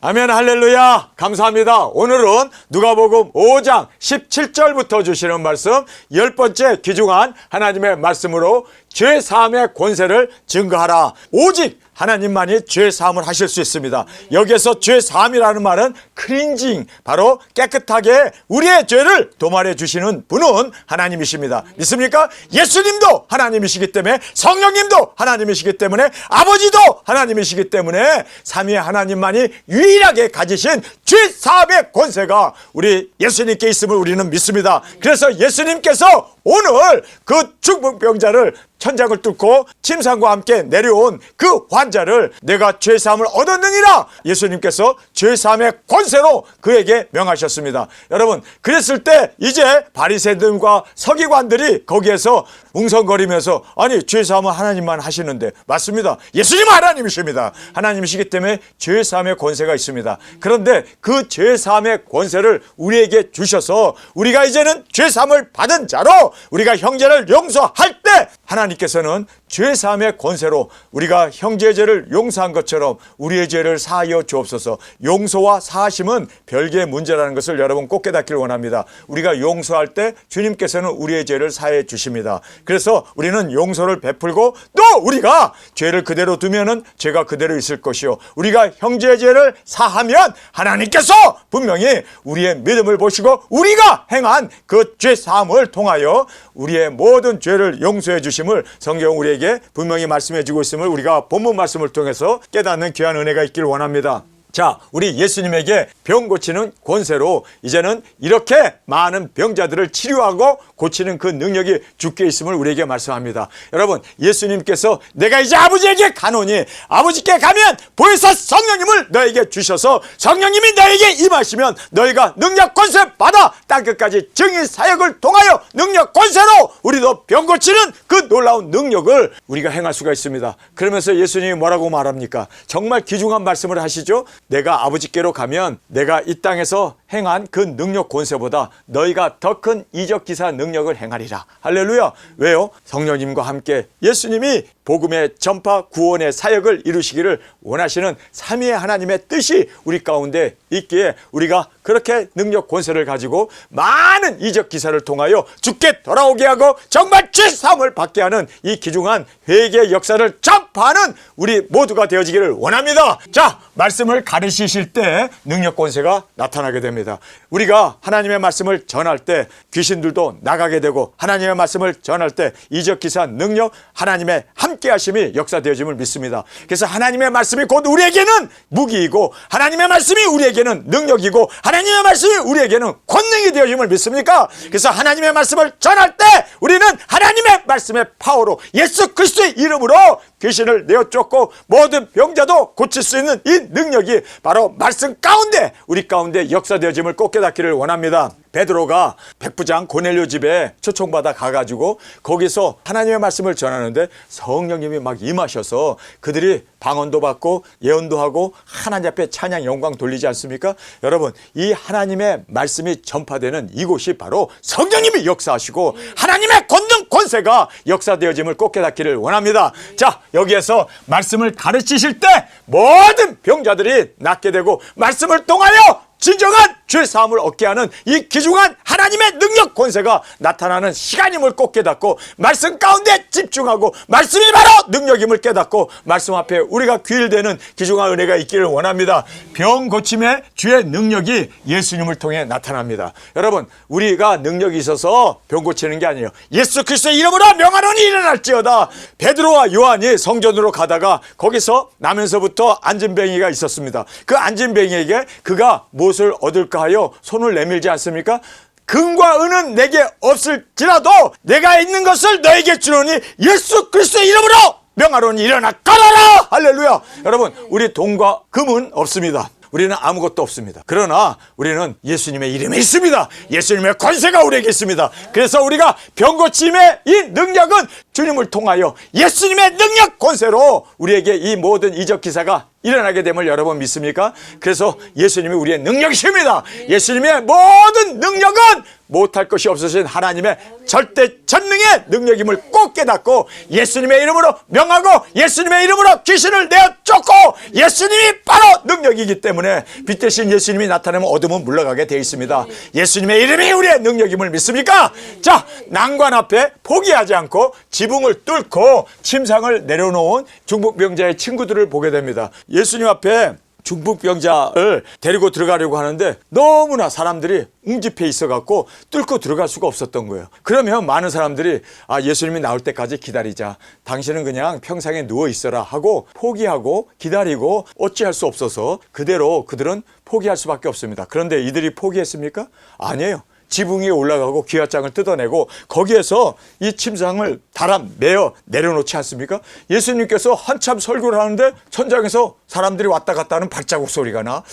아멘. 할렐루야. 감사합니다. 오늘은 누가복음 5장 17절부터 주시는 말씀, 10번째 귀중한 하나님의 말씀으로 죄 사함의 권세를 증거하라. 오직 하나님만이 죄 사함을 하실 수 있습니다. 여기에서 죄 사함이라는 말은 클린징, 바로 깨끗하게 우리의 죄를 도말해 주시는 분은 하나님이십니다. 믿습니까? 예수님도 하나님이시기 때문에, 성령님도 하나님이시기 때문에, 아버지도 하나님이시기 때문에 삼위 하나님만이 유일하게 가지신 죄 사함의 권세가 우리 예수님께 있음을 우리는 믿습니다. 그래서 예수님께서 오늘 그 중풍병자를 천장을 뚫고 침상과 함께 내려온 그 환자를 내가 죄사함을 얻었느니라, 예수님께서 죄사함의 권세로 그에게 명하셨습니다. 여러분, 그랬을 때 이제 바리새인들과 서기관들이 거기에서 웅성거리면서, 아니 죄사함은 하나님만 하시는데. 맞습니다. 예수님은 하나님이십니다. 하나님이시기 때문에 죄사함의 권세가 있습니다. 그런데 그 죄사함의 권세를 우리에게 주셔서 우리가 이제는 죄사함을 받은 자로 우리가 형제를 용서할 때 하나님께서는 죄사함의 권세로 우리가 형제의 죄를 용서한 것처럼 우리의 죄를 사하여 주옵소서. 용서와 사하심은 별개의 문제라는 것을 여러분 꼭 깨닫기를 원합니다. 우리가 용서할 때 주님께서는 우리의 죄를 사해 주십니다. 그래서 우리는 용서를 베풀고, 또 우리가 죄를 그대로 두면은 죄가 그대로 있을 것이요, 우리가 형제의 죄를 사하면 하나님께서 분명히 우리의 믿음을 보시고 우리가 행한 그 죄 사함을 통하여 우리의 모든 죄를 용서해 주심을 성경 우리에게 분명히 말씀해 주고 있음을 우리가 본문 말씀을 통해서 깨닫는 귀한 은혜가 있기를 원합니다. 자, 우리 예수님에게 병 고치는 권세로 이제는 이렇게 많은 병자들을 치료하고 고치는 그 능력이 주께 있음을 우리에게 말씀합니다. 여러분, 예수님께서 내가 이제 아버지에게 가노니 아버지께 가면 보혜사 성령님을 너에게 주셔서 성령님이 너에게 임하시면 너희가 능력 권세 받아 땅끝까지 증인 사역을 통하여 능력 권세로 우리도 병 고치는 그 놀라운 능력을 우리가 행할 수가 있습니다. 그러면서 예수님이 뭐라고 말합니까? 정말 귀중한 말씀을 하시죠. 내가 아버지께로 가면 내가 이 땅에서 행한 그 능력 권세보다 너희가 더 큰 이적 기사 능력을 행하리라. 할렐루야. 왜요? 성령님과 함께 예수님이 복음의 전파 구원의 사역을 이루시기를 원하시는 삼위의 하나님의 뜻이 우리 가운데 있기에 우리가 그렇게 능력 권세를 가지고 많은 이적 기사를 통하여 주께 돌아오게 하고 정말 죄 사함을 받게 하는 이 귀중한 회개의 역사를 전파하는 우리 모두가 되어지기를 원합니다. 자, 말씀을 가르치실 때 능력 권세가 나타나게 됩니다. 우리가 하나님의 말씀을 전할 때 귀신들도 나가게 되고, 하나님의 말씀을 전할 때 이적 기사 능력, 하나님의 함께 하심이 역사되어짐을 믿습니다. 그래서 하나님의 말씀이 곧 우리에게는 무기이고, 하나님의 말씀이 우리에게는 능력이고, 하나님의 말씀이 우리에게는 권능이 되어짐을 믿습니까? 그래서 하나님의 말씀을 전할 때 우리는 하나님의 말씀의 파워로 예수 그리스도의 이름으로 귀신을 내어 쫓고 모든 병자도 고칠 수 있는 이 능력이 바로 말씀 가운데 우리 가운데 역사되어짐을 꼭 깨닫기를 원합니다. 베드로가 백부장 고넬료 집에 초청받아 가가지고 거기서 하나님의 말씀을 전하는데 성령님이 막 임하셔서 그들이 방언도 받고 예언도 하고 하나님 앞에 찬양 영광 돌리지 않습니까? 여러분, 이 하나님의 말씀이 전파되는 이곳이 바로 성령님이 역사하시고 하나님의 권능 권세가 역사되어짐을 꼭 깨닫기를 원합니다. 자, 여기에서 말씀을 가르치실 때 모든 병자들이 낫게 되고 말씀을 통하여 진정한 죄 사함을 얻게 하는 이 귀중한 하나님의 능력 권세가 나타나는 시간임을 꼭 깨닫고 말씀 가운데 집중하고 말씀이 바로 능력임을 깨닫고 말씀 앞에 우리가 귀일되는 귀중한 은혜가 있기를 원합니다. 병 고침의 주의 능력이 예수님을 통해 나타납니다. 여러분, 우리가 능력이 있어서 병 고치는 게 아니에요. 예수 그리스도의 이름으로 명하노니 일어날지어다. 베드로와 요한이 성전으로 가다가 거기서 나면서부터 안진뱅이가 있었습니다. 그 안진뱅이에게 그가 무엇을 얻을까 하여 손을 내밀지 않습니까? 금과 은은 내게 없을지라도 내가 있는 것을 너에게 주노니 예수 그리스도의 이름으로 명하노니 일어나 걸어라. 할렐루야. 여러분, 우리 돈과 금은 없습니다. 우리는 아무것도 없습니다. 그러나 우리는 예수님의 이름이 있습니다. 예수님의 권세가 우리에게 있습니다. 그래서 우리가 병 고침의 이 능력은 주님을 통하여 예수님의 능력 권세로 우리에게 이 모든 이적 기사가 일어나게 됨을 여러분 믿습니까? 그래서 예수님이 우리의 능력이십니다. 예수님의 모든 능력은 못할 것이 없으신 하나님의 절대 전능의 능력임을 꼭 깨닫고 예수님의 이름으로 명하고 예수님의 이름으로 귀신을 내어 쫓고 예수님이 바로 능력이기 때문에 빛 대신 예수님이 나타나면 어둠은 물러가게 되어 있습니다. 예수님의 이름이 우리의 능력임을 믿습니까? 자, 난관 앞에 포기하지 않고 지붕을 뚫고 침상을 내려놓은 중풍병자의 친구들을 보게 됩니다. 예수님 앞에 중풍병자를 데리고 들어가려고 하는데 너무나 사람들이 웅집해 있어갖고 뚫고 들어갈 수가 없었던 거예요. 그러면 많은 사람들이 예수님이 나올 때까지 기다리자, 당신은 그냥 평상에 누워 있어라 하고 포기하고 기다리고 어찌할 수 없어서 그대로 그들은 포기할 수밖에 없습니다. 그런데 이들이 포기했습니까? 아니에요. 지붕 위에 올라가고 기와장을 뜯어내고 거기에서 이 침상을 달아 매어 내려놓지 않습니까? 예수님께서 한참 설교를 하는데 천장에서 사람들이 왔다 갔다 하는 발자국 소리가 나.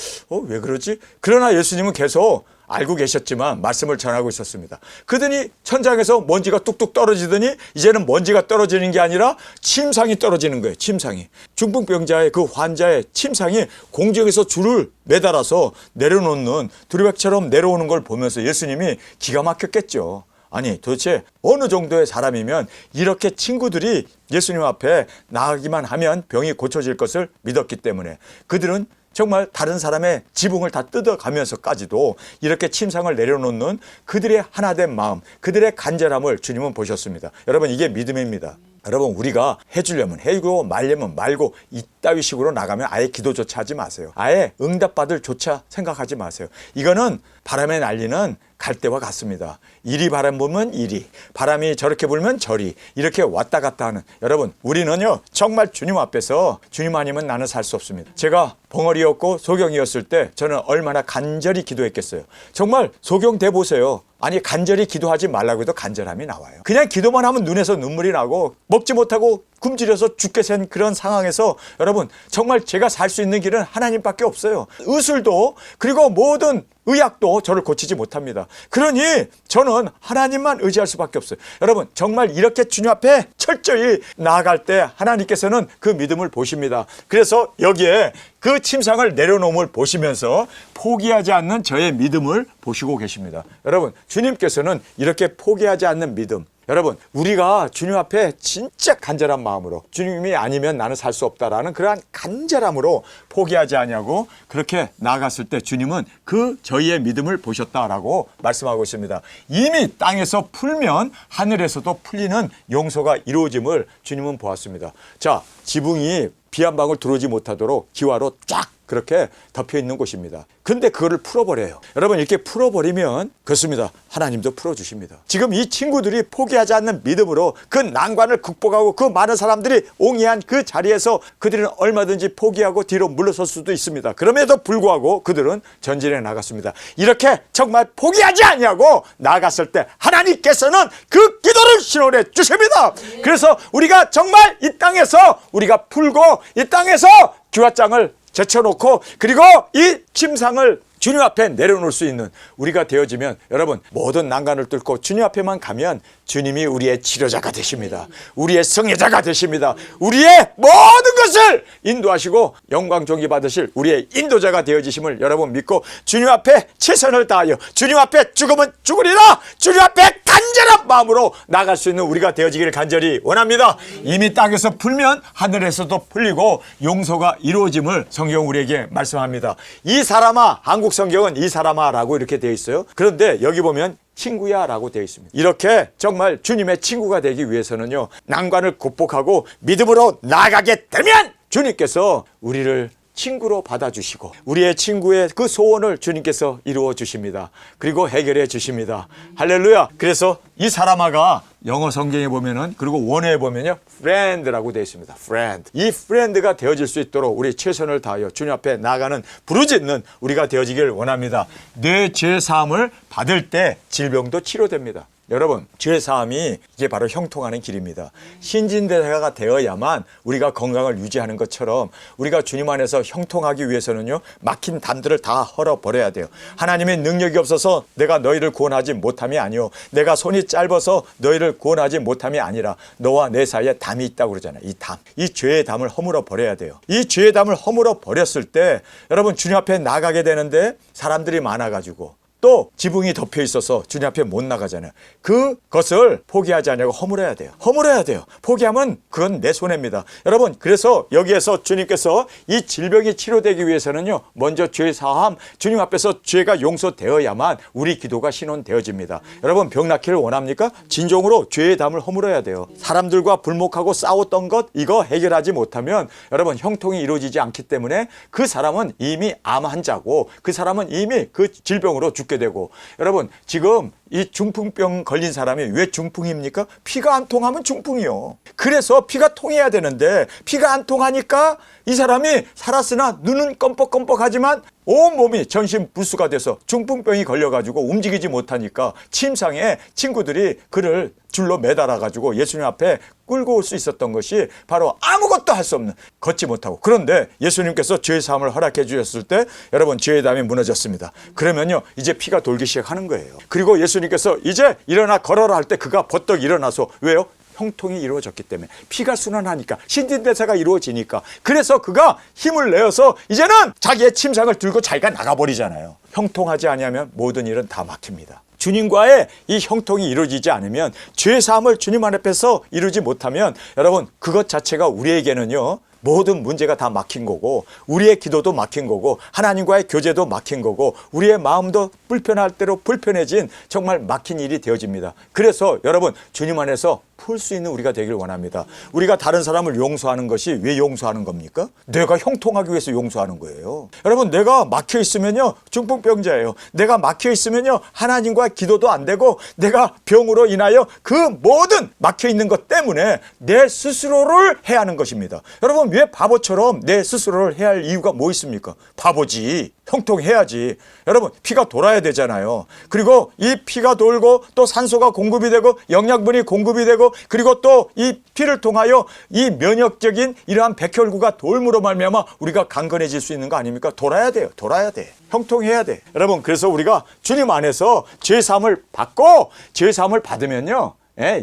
왜 그러지? 그러나 예수님은 계속 알고 계셨지만 말씀을 전하고 있었습니다. 그러더니 천장에서 먼지가 뚝뚝 떨어지더니 이제는 먼지가 떨어지는 게 아니라 침상이 떨어지는 거예요. 침상이. 중풍병자의 그 환자의 침상이 공중에서 줄을 매달아서 내려놓는 두리박처럼 내려오는 걸 보면서 예수님이 기가 막혔겠죠. 아니 도대체 어느 정도의 사람이면 이렇게 친구들이 예수님 앞에 나가기만 하면 병이 고쳐질 것을 믿었기 때문에 그들은 정말 다른 사람의 지붕을 다 뜯어가면서까지도 이렇게 침상을 내려놓는 그들의 하나된 마음, 그들의 간절함을 주님은 보셨습니다. 여러분 이게 믿음입니다. 여러분 우리가 해주려면 해주고 말려면 말고 이따위 식으로 나가면 아예 기도조차 하지 마세요. 아예 응답받을 조차 생각하지 마세요. 이거는 바람에 날리는 갈대와 같습니다. 이리 바람 불면 이리, 바람이 저렇게 불면 저리, 이렇게 왔다 갔다 하는. 여러분 우리는요 정말 주님 앞에서 주님 아니면 나는 살 수 없습니다. 제가 벙어리였고 소경이었을 때 저는 얼마나 간절히 기도했겠어요. 정말 소경 돼 보세요. 아니 간절히 기도하지 말라고 해도 간절함이 나와요. 그냥 기도만 하면 눈에서 눈물이 나고 먹지 못하고 굶주려서 죽게 된 그런 상황에서 여러분 정말 제가 살 수 있는 길은 하나님밖에 없어요. 의술도 그리고 모든 의학도 저를 고치지 못합니다. 그러니 저는 하나님만 의지할 수밖에 없어요. 여러분 정말 이렇게 주님 앞에 철저히 나아갈 때 하나님께서는 그 믿음을 보십니다. 그래서 여기에 그 침상을 내려놓음을 보시면서 포기하지 않는 저의 믿음을 보시고 계십니다. 여러분 주님께서는 이렇게 포기하지 않는 믿음, 여러분 우리가 주님 앞에 진짜 간절한 마음으로 주님이 아니면 나는 살 수 없다라는 그러한 간절함으로 포기하지 않냐고 그렇게 나아갔을 때 주님은 그 저희의 믿음을 보셨다라고 말씀하고 있습니다. 이미 땅에서 풀면 하늘에서도 풀리는 용서가 이루어짐을 주님은 보았습니다. 자, 지붕이 비 한 방울 들어오지 못하도록 기와로 쫙 그렇게 덮여 있는 곳입니다. 근데 그거를 풀어버려요. 여러분 이렇게 풀어버리면 그렇습니다. 하나님도 풀어주십니다. 지금 이 친구들이 포기하지 않는 믿음으로 그 난관을 극복하고 그 많은 사람들이 옹이한 그 자리에서 그들은 얼마든지 포기하고 뒤로 물러설 수도 있습니다. 그럼에도 불구하고 그들은 전진해 나갔습니다. 이렇게 정말 포기하지 않냐고 나아갔을 때 하나님께서는 그 기도를 신원해 주십니다. 그래서 우리가 정말 이 땅에서 우리가 풀고 이 땅에서 기와장을 제쳐놓고 그리고 이 침상을 주님 앞에 내려놓을 수 있는 우리가 되어지면 여러분 모든 난관을 뚫고 주님 앞에만 가면 주님이 우리의 치료자가 되십니다. 우리의 성애자가 되십니다. 우리의 모든 것을 인도하시고 영광 존귀 받으실 우리의 인도자가 되어지심을 여러분 믿고 주님 앞에 최선을 다하여 주님 앞에 죽으면 죽으리라 주님 앞에 간절한 마음으로 나갈 수 있는 우리가 되어지기를 간절히 원합니다. 이미 땅에서 풀면 하늘에서도 풀리고 용서가 이루어짐을 성경 우리에게 말씀합니다. 이 사람아, 한국 성경은 이 사람아 라고 이렇게 되어 있어요. 그런데 여기 보면 친구야 라고 되어 있습니다. 이렇게 정말 주님의 친구가 되기 위해서는요 난관을 극복하고 믿음으로 나아가게 되면 주님께서 우리를 친구로 받아주시고 우리의 친구의 그 소원을 주님께서 이루어 주십니다. 그리고 해결해 주십니다. 할렐루야. 그래서 이 사람아가 영어 성경에 보면은 그리고 원어에 보면요 friend라고 되어 있습니다. friend. 이 friend가 되어질 수 있도록 우리 최선을 다하여 주님 앞에 나아가는 부르짖는 우리가 되어지길 원합니다. 내 죄 사함을 받을 때 질병도 치료됩니다. 여러분, 죄사함이 이게 바로 형통하는 길입니다. 신진대사가 되어야만 우리가 건강을 유지하는 것처럼 우리가 주님 안에서 형통하기 위해서는요, 막힌 담들을 다 헐어버려야 돼요. 하나님의 능력이 없어서 내가 너희를 구원하지 못함이 아니요, 내가 손이 짧아서 너희를 구원하지 못함이 아니라 너와 내 사이에 담이 있다고 그러잖아요. 이 담, 이 죄의 담을 허물어 버려야 돼요. 이 죄의 담을 허물어 버렸을 때 여러분, 주님 앞에 나가게 되는데 사람들이 많아가지고 또 지붕이 덮여 있어서 주님 앞에 못 나가잖아요. 그것을 포기하지 않냐고 허물어야 돼요. 허물어야 돼요. 포기하면 그건 내 손해입니다. 여러분, 그래서 여기에서 주님께서 이 질병이 치료되기 위해서는요, 먼저 죄 사함, 주님 앞에서 죄가 용서되어야만 우리 기도가 신원되어집니다. 여러분, 병 낫기를 원합니까? 진정으로 죄의 담을 허물어야 돼요. 사람들과 불목하고 싸웠던 것, 이거 해결하지 못하면 여러분, 형통이 이루어지지 않기 때문에 그 사람은 이미 암 환자고 그 사람은 이미 그 질병으로 죽게 되고, 여러분, 지금 이 중풍병 걸린 사람이 왜 중풍입니까? 피가 안 통하면 중풍이요. 그래서 피가 통해야 되는데 피가 안 통하니까 이 사람이 살았으나 눈은 껌뻑껌뻑하지만 온몸이 전신불수가 돼서 중풍병이 걸려가지고 움직이지 못하니까 침상에 친구들이 그를 줄로 매달아가지고 예수님 앞에 끌고 올 수 있었던 것이 바로 아무것도 할 수 없는, 걷지 못하고. 그런데 예수님께서 죄의 사함을 허락해 주셨을 때 여러분, 죄의 담이 무너졌습니다. 그러면요, 이제 피가 돌기 시작하는 거예요. 그리고 예수님께서 이제 일어나 걸어라 할 때 그가 버떡 일어나서, 왜요? 형통이 이루어졌기 때문에, 피가 순환하니까, 신진대사가 이루어지니까. 그래서 그가 힘을 내어서 이제는 자기의 침상을 들고 자기가 나가버리잖아요. 형통하지 아니하면 모든 일은 다 막힙니다. 주님과의 이 형통이 이루어지지 않으면, 죄사함을 주님 앞에서 이루지 못하면 여러분, 그것 자체가 우리에게는요, 모든 문제가 다 막힌 거고, 우리의 기도도 막힌 거고, 하나님과의 교제도 막힌 거고, 우리의 마음도 불편할 대로 불편해진 정말 막힌 일이 되어집니다. 그래서 여러분, 주님 안에서 풀 수 있는 우리가 되길 원합니다. 우리가 다른 사람을 용서하는 것이 왜 용서하는 겁니까? 내가 형통하기 위해서 용서하는 거예요. 여러분, 내가 막혀 있으면요, 중풍병자예요. 내가 막혀 있으면요, 하나님과 기도도 안 되고, 내가 병으로 인하여 그 모든 막혀 있는 것 때문에 내 스스로를 해야 하는 것입니다. 여러분, 왜 바보처럼 내 스스로를 해야 할 이유가 뭐 있습니까? 바보지. 형통해야지. 여러분, 피가 돌아야 되잖아요. 그리고 이 피가 돌고 또 산소가 공급이 되고 영양분이 공급이 되고, 그리고 또 이 피를 통하여 이 면역적인 이러한 백혈구가 돌므로 말미암아 우리가 강건해질 수 있는 거 아닙니까? 돌아야 돼요. 돌아야 돼. 형통해야 돼. 여러분, 그래서 우리가 주님 안에서 죄사함을 받고, 죄사함을 받으면요,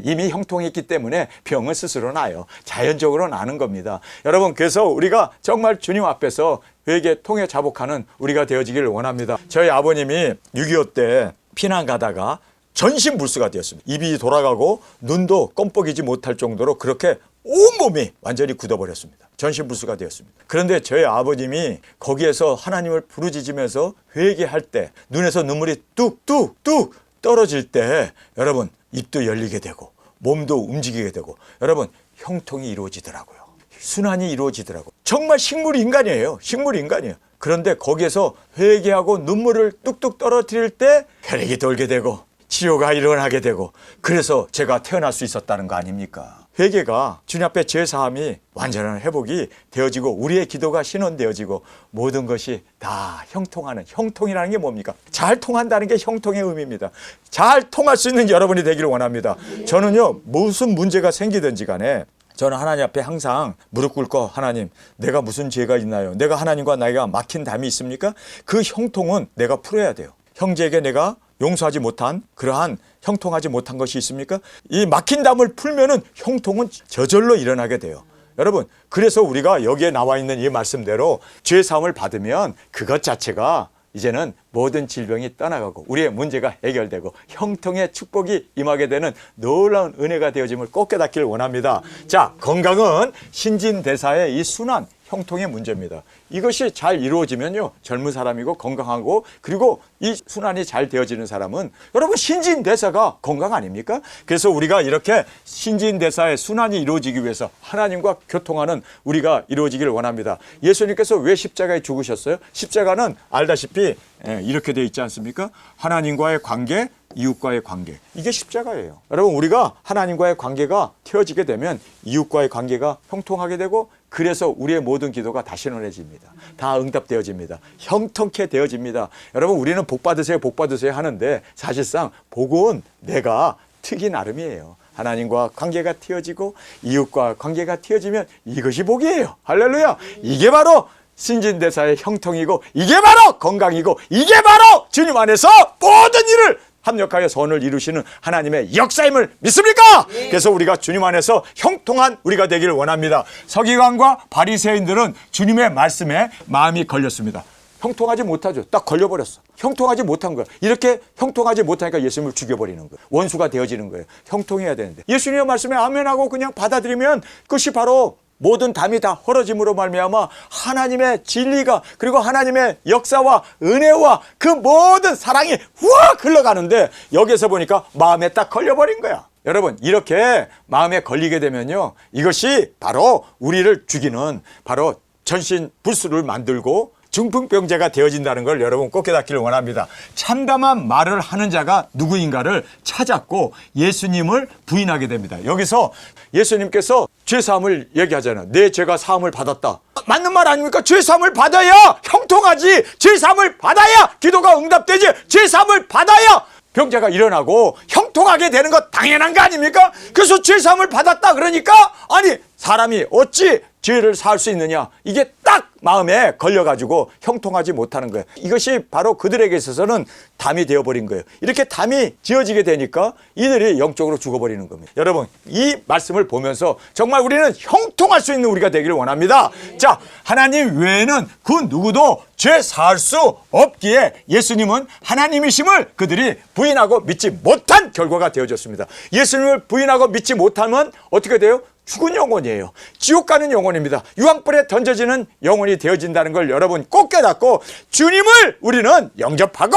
이미 형통했기 때문에 병은 스스로 나요. 자연적으로 나는 겁니다. 여러분, 그래서 우리가 정말 주님 앞에서 회개 통해 자복하는 우리가 되어지기를 원합니다. 저희 아버님이 6.25 때 피난 가다가 전신불수가 되었습니다. 입이 돌아가고 눈도 껌뻑이지 못할 정도로 그렇게 온몸이 완전히 굳어버렸습니다. 전신불수가 되었습니다. 그런데 저희 아버님이 거기에서 하나님을 부르짖으면서 회개할 때 눈에서 눈물이 뚝뚝뚝 떨어질 때 여러분, 입도 열리게 되고 몸도 움직이게 되고 여러분, 형통이 이루어지더라고요. 순환이 이루어지더라고요. 정말 식물 인간이에요. 식물 인간이에요. 그런데 거기에서 회개하고 눈물을 뚝뚝 떨어뜨릴 때 혈액이 돌게 되고 치료가 일어나게 되고, 그래서 제가 태어날 수 있었다는 거 아닙니까? 회개가 주님 앞에 죄사함이 완전한 회복이 되어지고 우리의 기도가 신원되어지고 모든 것이 다 형통하는, 형통이라는 게 뭡니까? 잘 통한다는 게 형통의 의미입니다. 잘 통할 수 있는 여러분이 되기를 원합니다. 저는요, 무슨 문제가 생기든지 간에 저는 하나님 앞에 항상 무릎 꿇고, 하나님, 내가 무슨 죄가 있나요? 내가 하나님과 나이가 막힌 담이 있습니까? 그 형통은 내가 풀어야 돼요. 형제에게 내가 용서하지 못한 그러한 형통하지 못한 것이 있습니까? 이 막힌 담을 풀면은 형통은 저절로 일어나게 돼요. 여러분, 그래서 우리가 여기에 나와 있는 이 말씀대로 죄 사함을 받으면 그것 자체가 이제는 모든 질병이 떠나가고 우리의 문제가 해결되고 형통의 축복이 임하게 되는 놀라운 은혜가 되어짐을 꼭 깨닫기를 원합니다. 자, 건강은 신진대사의 이 순환, 형통의 문제입니다. 이것이 잘 이루어지면요, 젊은 사람이고 건강하고, 그리고 이 순환이 잘 되어지는 사람은 여러분, 신진대사가 건강 아닙니까? 그래서 우리가 이렇게 신진대사의 순환이 이루어지기 위해서 하나님과 교통하는 우리가 이루어지기를 원합니다. 예수님께서 왜 십자가에 죽으셨어요? 십자가는 알다시피 이렇게 되어 있지 않습니까? 하나님과의 관계, 이웃과의 관계, 이게 십자가예요. 여러분, 우리가 하나님과의 관계가 튀어지게 되면 이웃과의 관계가 형통하게 되고, 그래서 우리의 모든 기도가 다 신원해집니다. 다 응답되어집니다. 형통케 되어집니다. 여러분, 우리는 복 받으세요, 복 받으세요 하는데 사실상 복은 내가 특이 나름이에요. 하나님과 관계가 튀어지고 이웃과 관계가 튀어지면 이것이 복이에요. 할렐루야. 이게 바로 신진대사의 형통이고 이게 바로 건강이고 이게 바로 주님 안에서 모든 일을 합력하여 선을 이루시는 하나님의 역사임을 믿습니까? 그래서 우리가 주님 안에서 형통한 우리가 되기를 원합니다. 서기관과 바리새인들은 주님의 말씀에 마음이 걸렸습니다. 형통하지 못하죠. 딱 걸려버렸어. 형통하지 못한 거야. 이렇게 형통하지 못하니까 예수님을 죽여버리는 거예요. 원수가 되어지는 거예요. 형통해야 되는데 예수님의 말씀에 아멘하고 그냥 받아들이면 그것이 바로 모든 담이 다 헐어짐으로 말미암아 하나님의 진리가 그리고 하나님의 역사와 은혜와 그 모든 사랑이 후악 흘러가는데 여기서 보니까 마음에 딱 걸려버린 거야. 여러분 이렇게 마음에 걸리게 되면요 이것이 바로 우리를 죽이는 바로 전신불수를 만들고 중풍병자가 되어진다는 걸 여러분 꼭 깨닫기를 원합니다. 참담한 말을 하는 자가 누구인가를 찾았고 예수님을 부인하게 됩니다. 여기서 예수님께서 죄사함을 얘기하잖아요. 내 죄가 사함을 받았다. 맞는 말 아닙니까? 죄사함을 받아야 형통하지. 죄사함을 받아야 기도가 응답되지. 죄사함을 받아야 병자가 일어나고 형통하게 되는 것 당연한 거 아닙니까? 그래서 죄사함을 받았다 그러니까 아니 사람이 어찌 죄를 사할 수 있느냐 이게 딱 마음에 걸려가지고 형통하지 못하는 거예요. 이것이 바로 그들에게 있어서는 담이 되어버린 거예요. 이렇게 담이 지어지게 되니까 이들이 영적으로 죽어버리는 겁니다. 여러분 이 말씀을 보면서 정말 우리는 형통할 수 있는 우리가 되기를 원합니다. 자 하나님 외에는 그 누구도 죄 사할 수 없기에 예수님은 하나님이심을 그들이 부인하고 믿지 못한 결과가 되어졌습니다. 예수님을 부인하고 믿지 못하면 어떻게 돼요? 죽은 영혼이에요. 지옥 가는 영혼입니다. 유황불에 던져지는 영혼이 되어진다는 걸 여러분 꼭 깨닫고 주님을 우리는 영접하고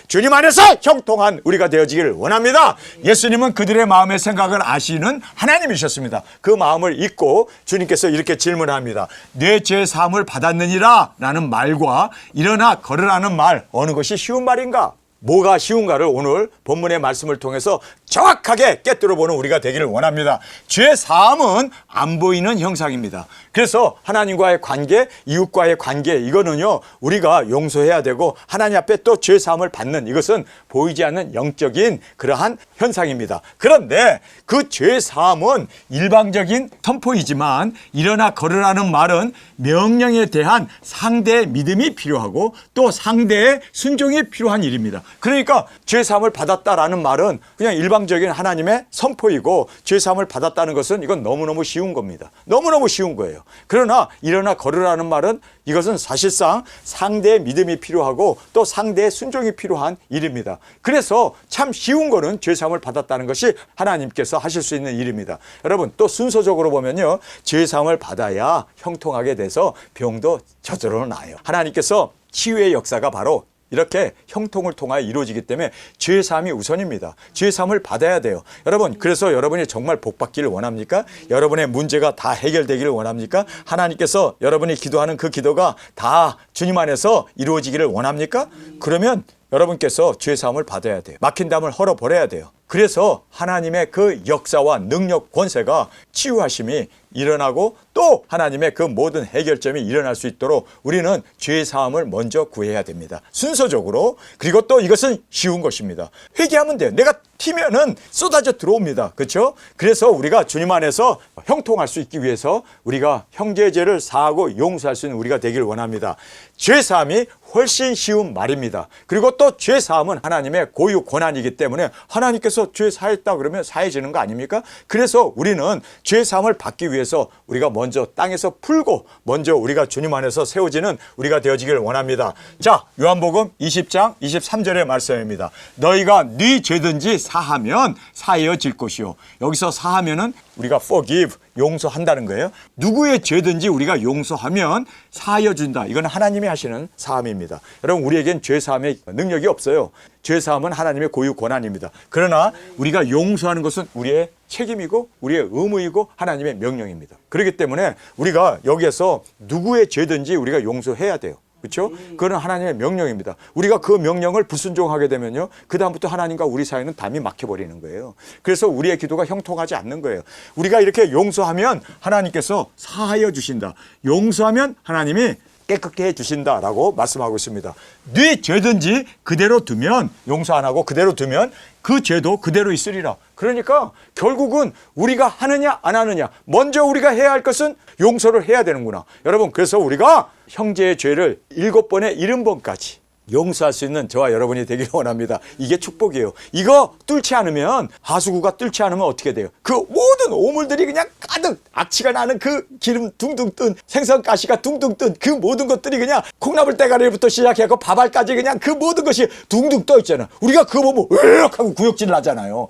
주님 안에서 형통한 우리가 되어지기를 원합니다. 예수님은 그들의 마음의 생각을 아시는 하나님이셨습니다. 그 마음을 잊고 주님께서 이렇게 질문합니다. 내 죄 사함을 받았느니라 라는 말과 일어나 걸으라는 말 어느 것이 쉬운 말인가? 뭐가 쉬운가를 오늘 본문의 말씀을 통해서 정확하게 깨뜨려보는 우리가 되기를 원합니다. 죄 사함은 안 보이는 형상입니다. 그래서 하나님과의 관계, 이웃과의 관계 이거는요 우리가 용서해야 되고 하나님 앞에 또 죄 사함을 받는 이것은 보이지 않는 영적인 그러한 현상입니다. 그런데 그 죄 사함은 일방적인 선포이지만 일어나 걸으라는 말은 명령에 대한 상대의 믿음이 필요하고 또 상대의 순종이 필요한 일입니다. 그러니까 죄 사함을 받았다라는 말은 그냥 일방적인 하나님의 선포이고 죄 사함을 받았다는 것은 이건 너무너무 쉬운 겁니다. 너무너무 쉬운 거예요. 그러나 일어나 걸으라는 말은 이것은 사실상 상대의 믿음이 필요하고 또 상대의 순종이 필요한 일입니다. 그래서 참 쉬운 거는 죄 사함을 받았다는 것이 하나님께서 하실 수 있는 일입니다. 여러분 또 순서적으로 보면요 죄 사함을 받아야 형통하게 돼서 병도 저절로 나아요. 하나님께서 치유의 역사가 바로 이렇게 형통을 통하여 이루어지기 때문에 죄사함이 우선입니다. 죄사함을 받아야 돼요. 여러분 그래서 여러분이 정말 복받기를 원합니까? 여러분의 문제가 다 해결되기를 원합니까? 하나님께서 여러분이 기도하는 그 기도가 다 주님 안에서 이루어지기를 원합니까? 그러면 여러분께서 죄사함을 받아야 돼요. 막힌 담을 헐어버려야 돼요. 그래서 하나님의 그 역사와 능력, 권세가 치유하심이 일어나고 또 하나님의 그 모든 해결점이 일어날 수 있도록 우리는 죄사함을 먼저 구해야 됩니다. 순서적으로. 그리고 또 이것은 쉬운 것입니다. 회개하면 돼요. 내가 튀면은 쏟아져 들어옵니다. 그렇죠? 그래서 우리가 주님 안에서 형통할 수 있기 위해서 우리가 형제죄를 사하고 용서할 수 있는 우리가 되기를 원합니다. 죄사함이 훨씬 쉬운 말입니다. 그리고 또 죄사함은 하나님의 고유 권한이기 때문에 하나님께서 죄 사했다 그러면 사해지는 거 아닙니까? 그래서 우리는 죄사함을 받기 위해서 우리가 먼저 땅에서 풀고 먼저 우리가 주님 안에서 세워지는 우리가 되어지기를 원합니다. 자, 요한복음 20장 23절의 말씀입니다. 너희가 네 죄든지 사하면 사해질 것이요. 여기서 사하면은 우리가 forgive, 용서한다는 거예요. 누구의 죄든지 우리가 용서하면 사하여 준다. 이건 하나님이 하시는 사함입니다. 여러분 우리에겐 죄 사함의 능력이 없어요. 죄 사함은 하나님의 고유 권한입니다. 그러나 우리가 용서하는 것은 우리의 책임이고 우리의 의무이고 하나님의 명령입니다. 그렇기 때문에 우리가 여기에서 누구의 죄든지 우리가 용서해야 돼요. 그렇죠? 그거는 하나님의 명령입니다. 우리가 그 명령을 불순종하게 되면요, 그 다음부터 하나님과 우리 사이는 담이 막혀버리는 거예요. 그래서 우리의 기도가 형통하지 않는 거예요. 우리가 이렇게 용서하면 하나님께서 사하여 주신다. 용서하면 하나님이 깨끗게 해주신다라고 말씀하고 있습니다. 네 죄든지 그대로 두면, 용서 안 하고 그대로 두면 그 죄도 그대로 있으리라. 그러니까 결국은 우리가 하느냐 안 하느냐, 먼저 우리가 해야 할 것은 용서를 해야 되는구나. 여러분, 그래서 우리가 형제의 죄를 7번에 70번까지 용서할 수 있는 저와 여러분이 되기를 원합니다. 이게 축복이에요. 이거 뚫지 않으면, 하수구가 뚫지 않으면 어떻게 돼요? 그 모든 오물들이 그냥 가득, 악취가 나는 그 기름 둥둥 뜬, 생선가시가 둥둥 뜬 그 모든 것들이 그냥 콩나물 대가리부터 시작해서 밥알까지 그냥 그 모든 것이 둥둥 떠 있잖아. 우리가 그거 보면 으악 하고 구역질 나잖아요.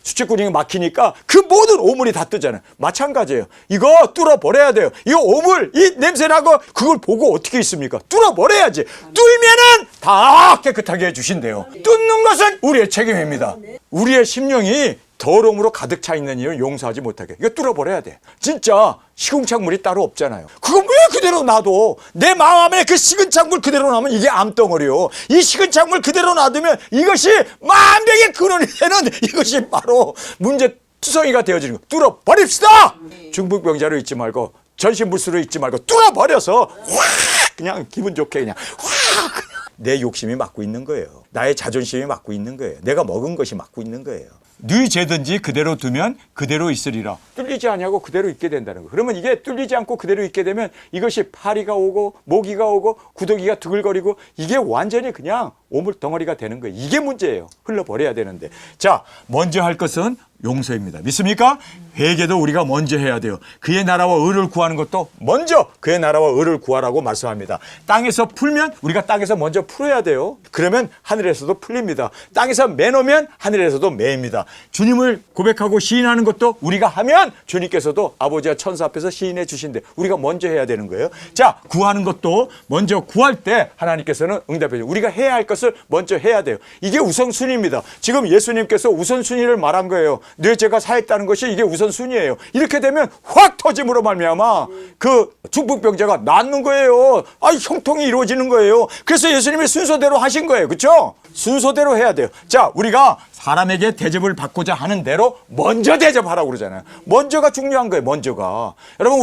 수치구멍이 막히니까 그 모든 오물이 다 뜨잖아요. 마찬가지예요. 이거 뚫어버려야 돼요. 이 오물, 이 냄새나고 그걸 보고 어떻게 있습니까? 뚫어버려야지. 뚫면은 다 깨끗하게 해주신대요. 뚫는 것은 우리의 책임입니다. 우리의 심령이 더러움으로 가득 차 있는 이유는 용서하지 못하게. 이거 뚫어버려야 돼. 진짜 시궁창물이 따로 없잖아요. 그거 왜 그대로 놔둬? 내 마음에 그 식은 창물 그대로 놔면 이게 암덩어리요. 이 식은 창물 그대로 놔두면 이것이 만병의 근원이 되는, 이것이 바로 문제투성이가 되어지는 거. 뚫어버립시다. 중풍병자로 있지 말고, 전신불수로 있지 말고 뚫어버려서 확 그냥 기분 좋게 그냥 확, 내 욕심이 막고 있는 거예요. 나의 자존심이 막고 있는 거예요. 내가 먹은 것이 막고 있는 거예요. 네 죄든지 그대로 두면 그대로 있으리라. 뚫리지 않냐고 그대로 있게 된다는 거. 그러면 이게 뚫리지 않고 그대로 있게 되면 이것이 파리가 오고 모기가 오고 구더기가 두글거리고 이게 완전히 그냥 오물 덩어리가 되는 거예요. 이게 문제예요. 흘러버려야 되는데. 자, 먼저 할 것은 용서입니다. 믿습니까? 회개도 우리가 먼저 해야 돼요. 그의 나라와 의를 구하는 것도 먼저 그의 나라와 의를 구하라고 말씀합니다. 땅에서 풀면 우리가 땅에서 먼저 풀어야 돼요. 그러면 하늘에서도 풀립니다. 땅에서 매놓으면 하늘에서도 매입니다. 주님을 고백하고 시인하는 것도 우리가 하면 주님께서도 아버지와 천사 앞에서 시인해 주신대. 우리가 먼저 해야 되는 거예요. 자, 구하는 것도 먼저 구할 때 하나님께서는 응답해 줘요. 우리가 해야 할 것을 먼저 해야 돼요. 이게 우선순위입니다. 지금 예수님께서 우선순위를 말한 거예요. 내 죄가 사했다는 것이 이게 우선순위예요. 이렇게 되면 확 터짐으로 말미암아 그 중풍병자가 낫는 거예요. 형통이 이루어지는 거예요. 그래서 예수님이 순서대로 하신 거예요. 그렇죠? 순서대로 해야 돼요. 자, 우리가 사람에게 대접을 받고자 하는 대로 먼저 대접하라고 그러잖아요. 먼저가 중요한 거예요. 먼저가. 여러분,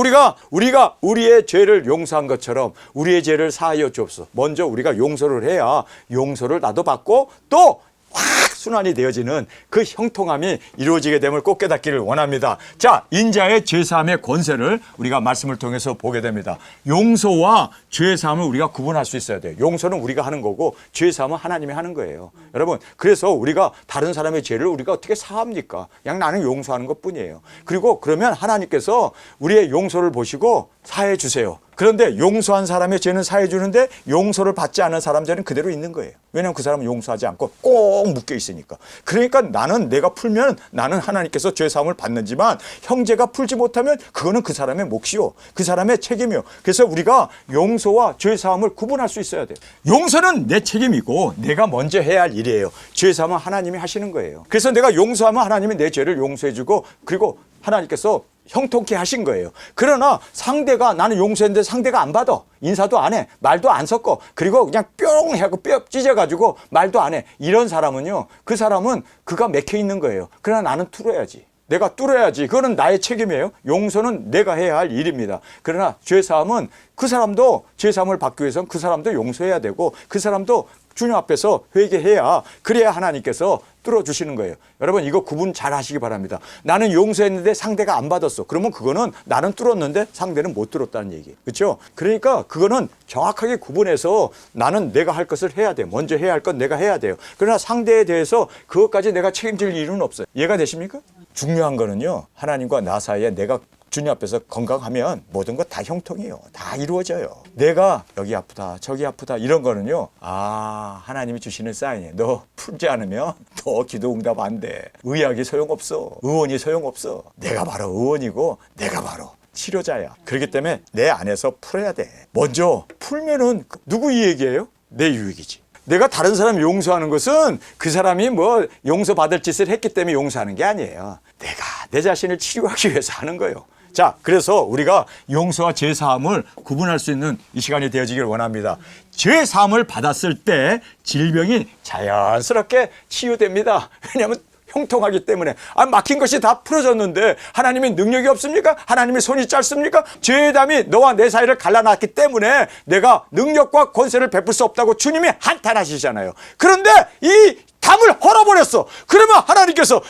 우리가 우리의 죄를 용서한 것처럼 우리의 죄를 사하여 주옵소서. 먼저 우리가 용서를 해야 용서를 나도 받고 또 확 순환이 되어지는 그 형통함이 이루어지게 됨을 꼭 깨닫기를 원합니다. 자, 인자의 죄사함의 권세를 우리가 말씀을 통해서 보게 됩니다. 용서와 죄사함을 우리가 구분할 수 있어야 돼요. 용서는 우리가 하는 거고 죄사함은 하나님이 하는 거예요. 여러분, 그래서 우리가 다른 사람의 죄를 우리가 어떻게 사합니까? 그냥 나는 용서하는 것뿐이에요. 그리고 그러면 하나님께서 우리의 용서를 보시고 사해 주세요. 그런데 용서한 사람의 죄는 사해 주는데 용서를 받지 않은 사람 죄는 그대로 있는 거예요. 왜냐하면 그 사람은 용서하지 않고 꼭 묶여 있으니까. 그러니까 나는 내가 풀면 나는 하나님께서 죄사함을 받는지만 형제가 풀지 못하면 그거는 그 사람의 몫이요. 그 사람의 책임이요. 그래서 우리가 용서와 죄사함을 구분할 수 있어야 돼요. 용서는 내 책임이고 내가 먼저 해야 할 일이에요. 죄사함은 하나님이 하시는 거예요. 그래서 내가 용서하면 하나님이 내 죄를 용서해 주고 그리고 하나님께서 형통케 하신 거예요. 그러나 상대가 나는 용서했는데 상대가 안 받아. 인사도 안 해. 말도 안 섞어. 그리고 그냥 뿅 하고 뼈 찢어가지고 말도 안 해. 이런 사람은요. 그 사람은 그가 맥혀 있는 거예요. 그러나 나는 뚫어야지. 내가 뚫어야지. 그거는 나의 책임이에요. 용서는 내가 해야 할 일입니다. 그러나 죄사함은 그 사람도 죄사함을 받기 위해서는 그 사람도 용서해야 되고 그 사람도 주님 앞에서 회개해야 그래야 하나님께서 뚫어주시는 거예요. 여러분, 이거 구분 잘 하시기 바랍니다. 나는 용서했는데 상대가 안 받았어. 그러면 그거는 나는 뚫었는데 상대는 못 뚫었다는 얘기예요. 그렇죠? 그러니까 그거는 정확하게 구분해서 나는 내가 할 것을 해야 돼. 먼저 해야 할 건 내가 해야 돼요. 그러나 상대에 대해서 그것까지 내가 책임질 일은 없어요. 이해가 되십니까? 중요한 거는요. 하나님과 나 사이에 내가 주님 앞에서 건강하면 모든 거 다 형통이에요. 다 이루어져요. 내가 여기 아프다 저기 아프다 이런 거는요. 하나님이 주시는 사인이에요. 너 풀지 않으면 너 기도 응답 안 돼. 의학이 소용없어. 의원이 소용없어. 내가 바로 의원이고 내가 바로 치료자야. 그렇기 때문에 내 안에서 풀어야 돼. 먼저 풀면은 누구 이익이에요? 내 유익이지. 내가 다른 사람 용서하는 것은 그 사람이 뭐 용서받을 짓을 했기 때문에 용서하는 게 아니에요. 내가 내 자신을 치유하기 위해서 하는 거예요. 자, 그래서 우리가 용서와 죄사함을 구분할 수 있는 이 시간이 되어지길 원합니다. 죄사함을 받았을 때 질병이 자연스럽게 치유됩니다. 왜냐하면 형통하기 때문에. 막힌 것이 다 풀어졌는데 하나님이 능력이 없습니까? 하나님이 손이 짧습니까? 죄의 담이 너와 내 사이를 갈라놨기 때문에 내가 능력과 권세를 베풀 수 없다고 주님이 한탄하시잖아요. 그런데 이 담을 헐어버렸어. 그러면 하나님께서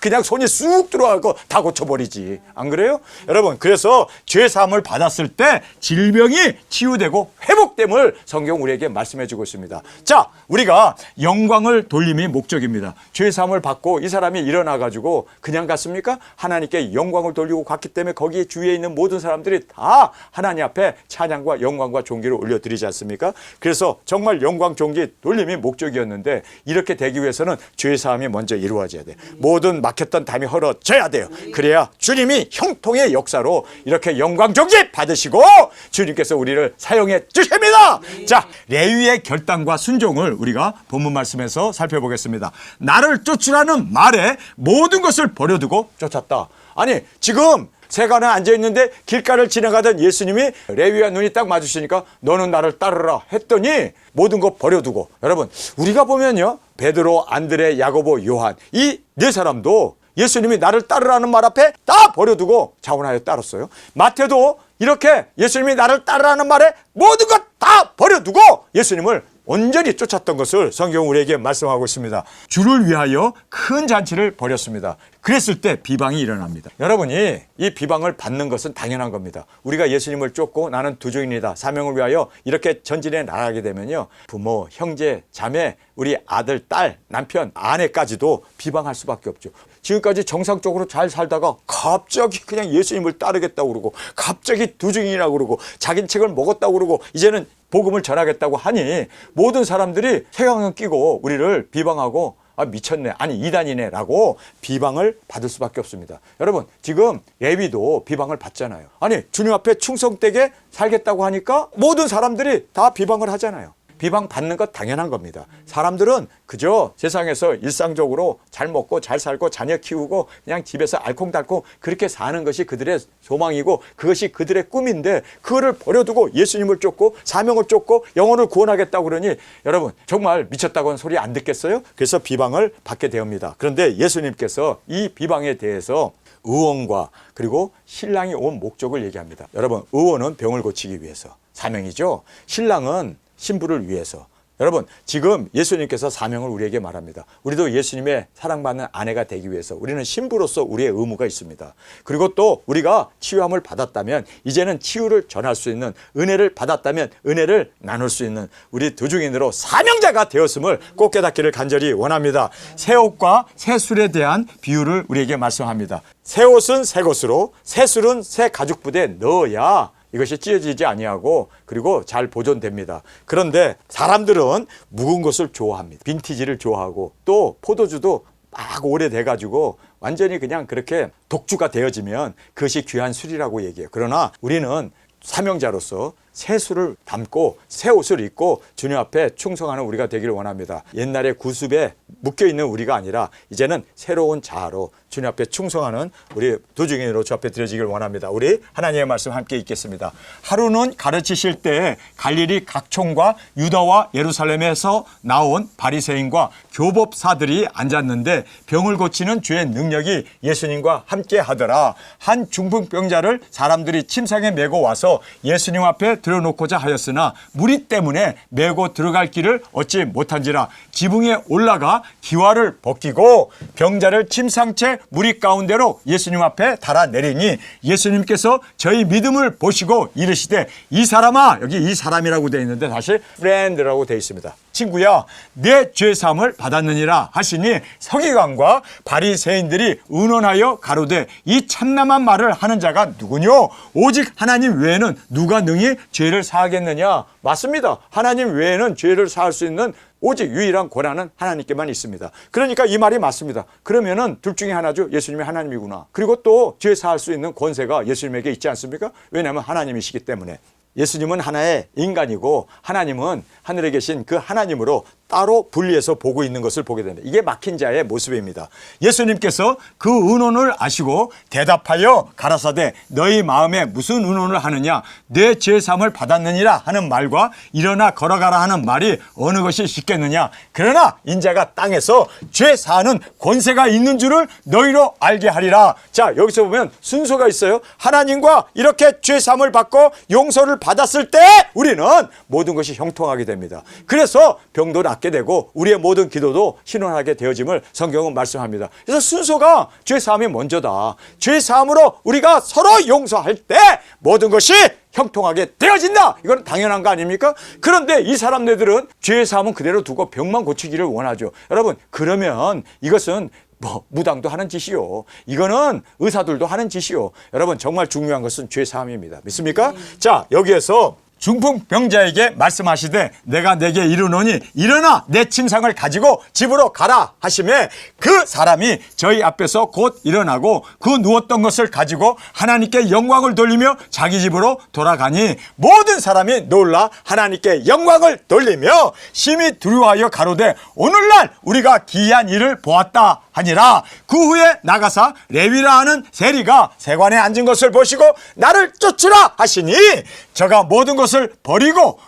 그냥 손이 쑥 들어가고 다 고쳐버리지. 안 그래요? 여러분, 그래서 죄사함을 받았을 때 질병이 치유되고 회복됨을 성경 우리에게 말씀해 주고 있습니다. 자, 우리가 영광을 돌림이 목적입니다. 죄사함을 받고 이 사람이 일어나가지고 그냥 갔습니까? 하나님께 영광을 돌리고 갔기 때문에 거기에 주위에 있는 모든 사람들이 다 하나님 앞에 찬양과 영광과 존귀를 올려드리지 않습니까? 그래서 정말 영광, 존귀, 돌림이 목적이었는데 이렇게 되기 위해서는 죄사함이 먼저 이루어져야 돼요. 모든 막혔던 담이 헐어져야 돼요. 그래야 주님이 형통의 역사로 이렇게 영광 존귀 받으시고 주님께서 우리를 사용해 주십니다. 자, 레위의 결단과 순종을 우리가 본문 말씀에서 살펴보겠습니다. 나를 쫓으라는 말에 모든 것을 버려두고 쫓았다. 아니, 지금 세간에 앉아있는데 길가를 지나가던 예수님이 레위와 눈이 딱 마주치니까 너는 나를 따르라 했더니 모든 것 버려두고. 여러분, 우리가 보면요, 베드로, 안드레, 야고보, 요한 이 네 사람도 예수님이 나를 따르라는 말 앞에 다 버려두고 자원하여 따랐어요. 마태도 이렇게 예수님이 나를 따르라는 말에 모든 것 다 버려두고 예수님을 온전히 쫓았던 것을 성경 우리에게 말씀하고 있습니다. 주를 위하여 큰 잔치를 벌였습니다. 그랬을 때 비방이 일어납니다. 여러분이 이 비방을 받는 것은 당연한 겁니다. 우리가 예수님을 쫓고 나는 두종인이다, 사명을 위하여 이렇게 전진해 나가게 되면요, 부모, 형제, 자매, 우리 아들, 딸, 남편, 아내까지도 비방할 수밖에 없죠. 지금까지 정상적으로 잘 살다가 갑자기 그냥 예수님을 따르겠다고 그러고 갑자기 두종인이라고 그러고 자기 책을 먹었다고 그러고 이제는 복음을 전하겠다고 하니 모든 사람들이 색안경 끼고 우리를 비방하고 미쳤네, 아니 이단이네 라고 비방을 받을 수밖에 없습니다. 여러분, 지금 레위도 비방을 받잖아요. 아니, 주님 앞에 충성되게 살겠다고 하니까 모든 사람들이 다 비방을 하잖아요. 비방 받는 것 당연한 겁니다. 사람들은 그저 세상에서 일상적으로 잘 먹고 잘 살고 자녀 키우고 그냥 집에서 알콩달콩 그렇게 사는 것이 그들의 소망이고 그것이 그들의 꿈인데 그거를 버려두고 예수님을 쫓고 사명을 쫓고 영혼을 구원하겠다고 그러니 여러분, 정말 미쳤다고는 소리 안 듣겠어요? 그래서 비방을 받게 되옵니다. 그런데 예수님께서 이 비방에 대해서 의원과 그리고 신랑이 온 목적을 얘기합니다. 여러분, 의원은 병을 고치기 위해서 사명이죠. 신랑은 신부를 위해서. 여러분, 지금 예수님께서 사명을 우리에게 말합니다. 우리도 예수님의 사랑받는 아내가 되기 위해서 우리는 신부로서 우리의 의무가 있습니다. 그리고 또 우리가 치유함을 받았다면 이제는 치유를 전할 수 있는, 은혜를 받았다면 은혜를 나눌 수 있는 우리 두중인으로 사명자가 되었음을 꼭 깨닫기를 간절히 원합니다. 새 옷과 새 술에 대한 비유를 우리에게 말씀합니다. 새 옷은 새 것으로, 새 술은 새 가죽 부대에 넣어야 이것이 찢어지지 아니하고 그리고 잘 보존됩니다. 그런데 사람들은 묵은 것을 좋아합니다. 빈티지를 좋아하고 또 포도주도 막 오래돼가지고 완전히 그냥 그렇게 독주가 되어지면 그것이 귀한 술이라고 얘기해요. 그러나 우리는 사명자로서 새 술을 담고 새 옷을 입고 주님 앞에 충성하는 우리가 되기를 원합니다. 옛날에 구습에 묶여있는 우리가 아니라 이제는 새로운 자아로 주님 앞에 충성하는 우리 두중인으로 주 앞에 드려지기를 원합니다. 우리 하나님의 말씀 함께 읽겠습니다. 하루는 가르치실 때 갈릴리 각촌과 유다와 예루살렘에서 나온 바리새인과 교법사들이 앉았는데 병을 고치는 주의 능력이 예수님과 함께 하더라. 한 중풍병자를 사람들이 침상에 메고 와서 예수님 앞에 들어놓고자 하였으나 무리 때문에 메고 들어갈 길을 얻지 못한지라. 지붕에 올라가 기와를 벗기고 병자를 침상채 무리 가운데로 예수님 앞에 달아내리니 예수님께서 저희 믿음을 보시고 이르시되 이 사람아, 여기 이 사람이라고 되어 있는데 다시 프렌드라고 되어 있습니다. 친구야, 내 죄사함을 받았느니라 하시니 서기관과 바리새인들이 의논하여 가로되 이 참남한 말을 하는 자가 누구뇨? 오직 하나님 외에는 누가 능히 죄를 사하겠느냐? 맞습니다. 하나님 외에는 죄를 사할 수 있는 오직 유일한 권한은 하나님께만 있습니다. 그러니까 이 말이 맞습니다. 그러면은 둘 중에 하나죠. 예수님이 하나님이구나. 그리고 또 죄 사할 수 있는 권세가 예수님에게 있지 않습니까? 왜냐하면 하나님이시기 때문에. 예수님은 하나의 인간이고 하나님은 하늘에 계신 그 하나님으로 따로 분리해서 보고 있는 것을 보게 됩니다. 이게 막힌 자의 모습입니다. 예수님께서 그 의논을 아시고 대답하여 가라사대 너희 마음에 무슨 의논을 하느냐 내 죄사함을 받았느니라 하는 말과 일어나 걸어가라 하는 말이 어느 것이 쉽겠느냐 그러나 인자가 땅에서 죄 사하는 권세가 있는 줄을 너희로 알게 하리라. 자, 여기서 보면 순서가 있어요. 하나님과 이렇게 죄 사함을 받고 용서를 받았을 때 우리는 모든 것이 형통하게 됩니다. 그래서 병도 낫게 되고 우리의 모든 기도도 신원하게 되어짐을 성경은 말씀합니다. 그래서 순서가 죄 사함이 먼저다. 죄 사함으로 우리가 서로 용서할 때 모든 것이 형통하게 되어진다. 이건 당연한 거 아닙니까? 그런데 이 사람네들은 죄 사함은 그대로 두고 병만 고치기를 원하죠. 여러분, 그러면 이것은 무당도 하는 짓이요. 이거는 의사들도 하는 짓이요. 여러분, 정말 중요한 것은 죄 사함입니다. 믿습니까? 자, 여기에서 중풍병자에게 말씀하시되 내가 내게 이르노니 일어나 내 침상을 가지고 집으로 가라 하시매 그 사람이 저희 앞에서 곧 일어나고 그 누웠던 것을 가지고 하나님께 영광을 돌리며 자기 집으로 돌아가니 모든 사람이 놀라 하나님께 영광을 돌리며 심히 두려워하여 가로되 오늘날 우리가 기이한 일을 보았다 하니라. 그 후에 나가사 레위라 하는 세리가 세관에 앉은 것을 보시고 나를 쫓으라 하시니 저가 모든 것을 버리고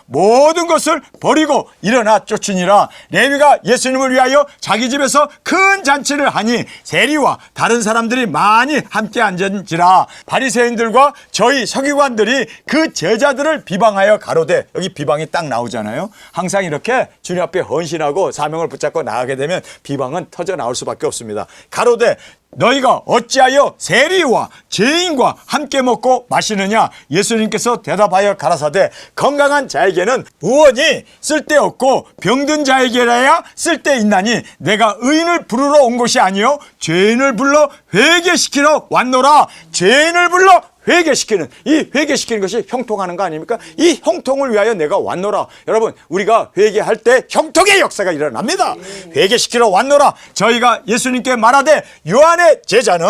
일어나 쫓으니라. 레위가 예수님을 위하여 자기 집에서 큰 잔치를 하니 세리와 다른 사람들이 많이 함께 앉은지라. 바리새인들과 저희 서기관들이 그 제자들을 비방하여 가로되, 여기 비방이 딱 나오잖아요. 항상 이렇게 주님 앞에 헌신하고 사명을 붙잡고 나가게 되면 비방은 터져 나올 수밖에 없습니다. 가로되 너희가 어찌하여 세리와 죄인과 함께 먹고 마시느냐. 예수님께서 대답하여 가라사대 건강한 자에게는 무언이 쓸데없고 병든 자에게라야 쓸데있나니 내가 의인을 부르러 온 것이 아니요 죄인을 불러 회개시키러 왔노라. 죄인을 불러 회개시키는, 이 회개시키는 것이 형통하는 거 아닙니까? 이 형통을 위하여 내가 왔노라. 여러분, 우리가 회개할 때 형통의 역사가 일어납니다. 회개시키러 왔노라. 저희가 예수님께 말하되 요한의 제자는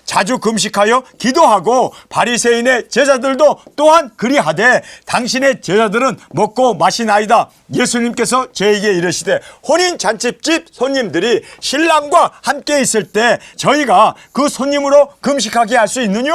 자주 금식하여 기도하고 바리새인의 제자들도 또한 그리하되 당신의 제자들은 먹고 마시나이다. 예수님께서 저에게 이르시되 혼인잔치집 손님들이 신랑과 함께 있을 때 저희가 그 손님으로 금식하게 할 수 있느냐?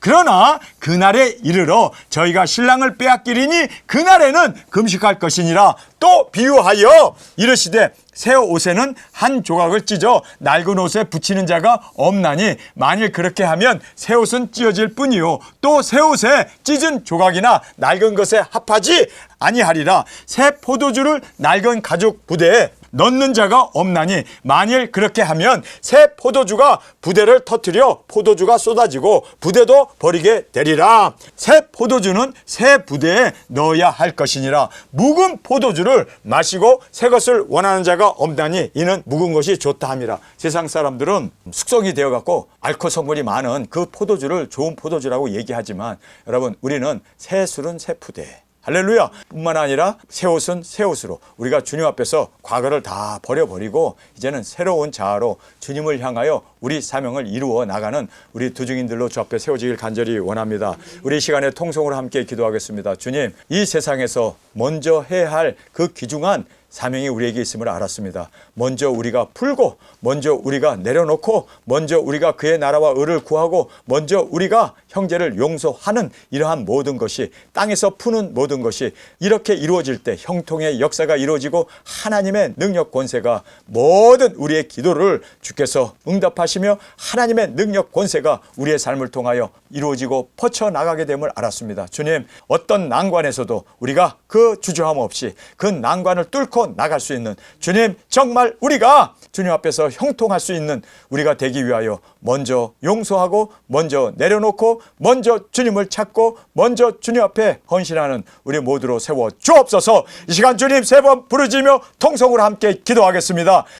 그러나 그날에 이르러 저희가 신랑을 빼앗기리니 그날에는 금식할 것이니라. 또 비유하여 이르시되 새 옷에는 한 조각을 찢어 낡은 옷에 붙이는 자가 없나니 만일 그렇게 하면 새 옷은 찢어질 뿐이요 또 새 옷에 찢은 조각이나 낡은 것에 합하지 아니하리라. 새 포도주를 낡은 가죽 부대에 넣는 자가 없나니 만일 그렇게 하면 새 포도주가 부대를 터뜨려 포도주가 쏟아지고 부대도 버리게 되리라. 새 포도주는 새 부대에 넣어야 할 것이니라. 묵은 포도주를 마시고 새 것을 원하는 자가 없나니 이는 묵은 것이 좋다 함이라. 세상 사람들은 숙성이 되어 갖고 알코올 성분이 많은 그 포도주를 좋은 포도주라고 얘기하지만 여러분, 우리는 새 술은 새 푸대, 할렐루야. 뿐만 아니라 새 옷은 새 옷으로 우리가 주님 앞에서 과거를 다 버려버리고 이제는 새로운 자아로 주님을 향하여 우리 사명을 이루어 나가는 우리 두중인들로 주 앞에 세워지길 간절히 원합니다. 우리 시간에 통성으로 함께 기도하겠습니다. 주님, 이 세상에서 먼저 해야 할 그 귀중한 사명이 우리에게 있음을 알았습니다. 먼저 우리가 풀고, 먼저 우리가 내려놓고, 먼저 우리가 그의 나라와 의를 구하고, 먼저 우리가 형제를 용서하는 이러한 모든 것이, 땅에서 푸는 모든 것이 이렇게 이루어질 때 형통의 역사가 이루어지고 하나님의 능력 권세가 모든 우리의 기도를 주께서 응답하시며 하나님의 능력 권세가 우리의 삶을 통하여 이루어지고 뻗쳐나가게 됨을 알았습니다. 주님, 어떤 난관에서도 우리가 그 주저함 없이 그 난관을 뚫고 나갈 수 있는, 주님, 정말 우리가 주님 앞에서 형통할 수 있는 우리가 되기 위하여 먼저 용서하고, 먼저 내려놓고, 먼저 주님을 찾고, 먼저 주님 앞에 헌신하는 우리 모두로 세워 주옵소서. 이 시간 주님 세 번 부르짖으며 통성으로 함께 기도하겠습니다.